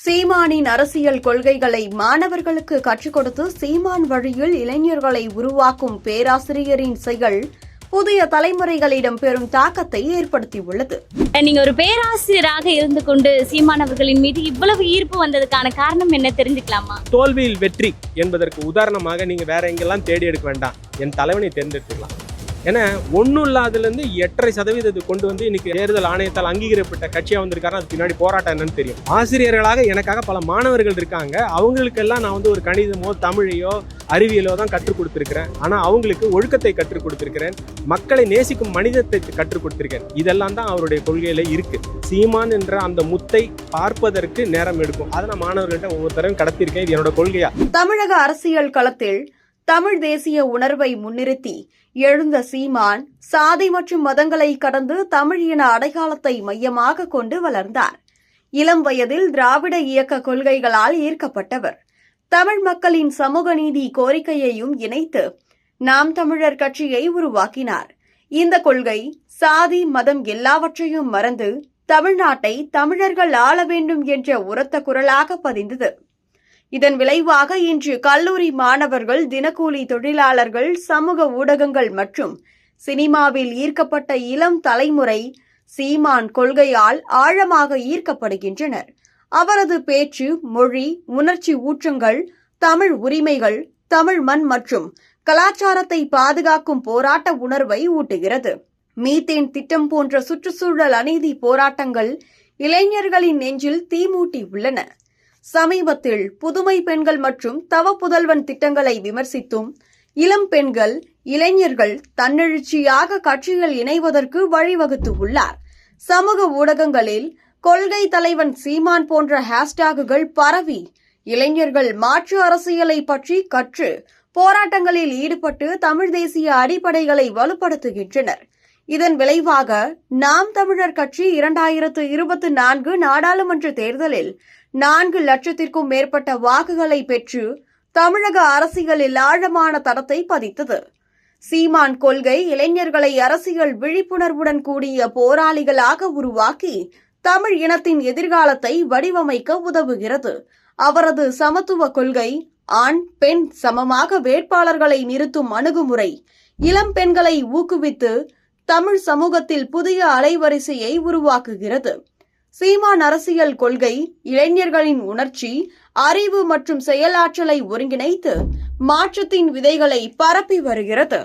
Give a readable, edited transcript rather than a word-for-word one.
சீமானின் அரசியல் கொள்கைகளை மாணவர்களுக்கு கற்றுக் கொடுத்து சீமான் வழியில் இளைஞர்களை உருவாக்கும் பேராசிரியரின் செயல் புதிய தலைமுறைகளிடம் பெரும் தாக்கத்தை ஏற்படுத்தியுள்ளது. நீங்க ஒரு பேராசிரியராக இருந்து கொண்டு சீமானவர்களின் மீது இவ்வளவு ஈர்ப்பு வந்ததுக்கான காரணம் என்ன தெரிஞ்சுக்கலாமா? தோல்வியில் வெற்றி என்பதற்கு உதாரணமாக நீங்க வேற எங்கெல்லாம் தேடி எடுக்க வேண்டாம், என் தலைவனை தேர்ந்தெடுத்துக்கலாம். ஏன்னா ஒன்றும் இல்லாததுலேருந்து 8.5% கொண்டு வந்து இன்னைக்கு தேர்தல் ஆணையத்தால் அங்கீகரிக்கப்பட்ட கட்சியாக வந்திருக்காரு. அது பின்னாடி போராட்டம் என்னன்னு தெரியும். ஆசிரியர்களாக எனக்காக பல மாணவர்கள் இருக்காங்க. அவங்களுக்கெல்லாம் நான் வந்து ஒரு கணிதமோ தமிழையோ அறிவியலோ தான் கற்றுக் கொடுத்துருக்கிறேன். ஆனால் அவங்களுக்கு ஒழுக்கத்தை கற்றுக் கொடுத்துருக்கிறேன், மக்களை நேசிக்கும் மனிதத்தை கற்றுக் கொடுத்துருக்கேன். இதெல்லாம் தான் அவருடைய கொள்கையில இருக்கு. சீமான் என்ற அந்த முத்தை பார்ப்பதற்கு நேரம் எடுக்கும். அதை நான் மாணவர்கள்ட்ட ஒவ்வொரு தடவையும் கடத்திருக்கேன். இது என்னோட கொள்கையா. தமிழக அரசியல் களத்தில் தமிழ் தேசிய உணர்வை முன்னிறுத்தி எழுந்த சீமான் சாதி மற்றும் மதங்களை கடந்து தமிழ் இன அடையாளத்தை மையமாக கொண்டு வளர்ந்தார். இளம் வயதில் திராவிட இயக்க கொள்கைகளால் ஈர்க்கப்பட்டவர். தமிழ் மக்களின் சமூக நீதி கோரிக்கையையும் இணைத்து நாம் தமிழர் கட்சியை உருவாக்கினார். இந்த கொள்கை சாதி மதம் எல்லாவற்றையும் மறந்து தமிழ்நாட்டை தமிழர்கள் ஆள வேண்டும் என்ற உரத்த குரலாக பதிந்தது. இதன் விளைவாக இன்று கல்லூரி மாணவர்கள், தினக்கூலி தொழிலாளர்கள், சமூக ஊடகங்கள் மற்றும் சினிமாவில் ஈர்க்கப்பட்ட இளம் தலைமுறை சீமான் கொள்கையால் ஆழமாக ஈர்க்கப்படுகின்றனர். அவரது பேச்சு, மொழி, உணர்ச்சி ஊற்றங்கள் தமிழ் உரிமைகள், தமிழ் மண் மற்றும் கலாச்சாரத்தை பாதுகாக்கும் போராட்ட உணர்வை ஊட்டுகிறது. மீத்தேன் திட்டம் போன்ற சுற்றுச்சூழல் அநீதி போராட்டங்கள் இளைஞர்களின் நெஞ்சில் தீமூட்டி உள்ளன. சமீபத்தில் புதுமை பெண்கள் மற்றும் தவ புதல்வன் திட்டங்களை விமர்சித்தும் இளம் பெண்கள், இளைஞர்கள் தன்னெழுச்சியாக கட்சியில் இணைவதற்கு வழிவகுத்து உள்ளார். சமூக ஊடகங்களில் கொள்கை தலைவன் சீமான் போன்ற ஹேஷ்டாகுகள் பரவி இளைஞர்கள் மாற்று அரசியலை பற்றி கற்று போராட்டங்களில் ஈடுபட்டு தமிழ் தேசிய அடிப்படைகளை வலுப்படுத்துகின்றனர். இதன் விளைவாக நாம் தமிழர் கட்சி 2024 நாடாளுமன்ற தேர்தலில் 4 லட்சத்திற்கும் மேற்பட்ட வாக்குகளை பெற்று தமிழக அரசியலில் ஆழமான தடத்தை பதித்தது. சீமான் கொள்கை இளைஞர்களை அரசியல் விழிப்புணர்வுடன் கூடிய போராளிகளாக உருவாக்கி தமிழ் இனத்தின் எதிர்காலத்தை வடிவமைக்க உதவுகிறது. அவரது சமத்துவ கொள்கை, ஆண் பெண் சமமாக வேட்பாளர்களை நிறுத்தும் அணுகுமுறை, இளம் பெண்களை ஊக்குவித்து தமிழ் சமூகத்தில் புதிய அலைவரிசையை உருவாக்குகிறது. சீமான் அரசியல் கொள்கை இளைஞர்களின் உணர்ச்சி, அறிவு மற்றும் செயலாற்றலை ஒருங்கிணைத்து மாற்றத்தின் விதைகளை பரப்பி வருகிறது.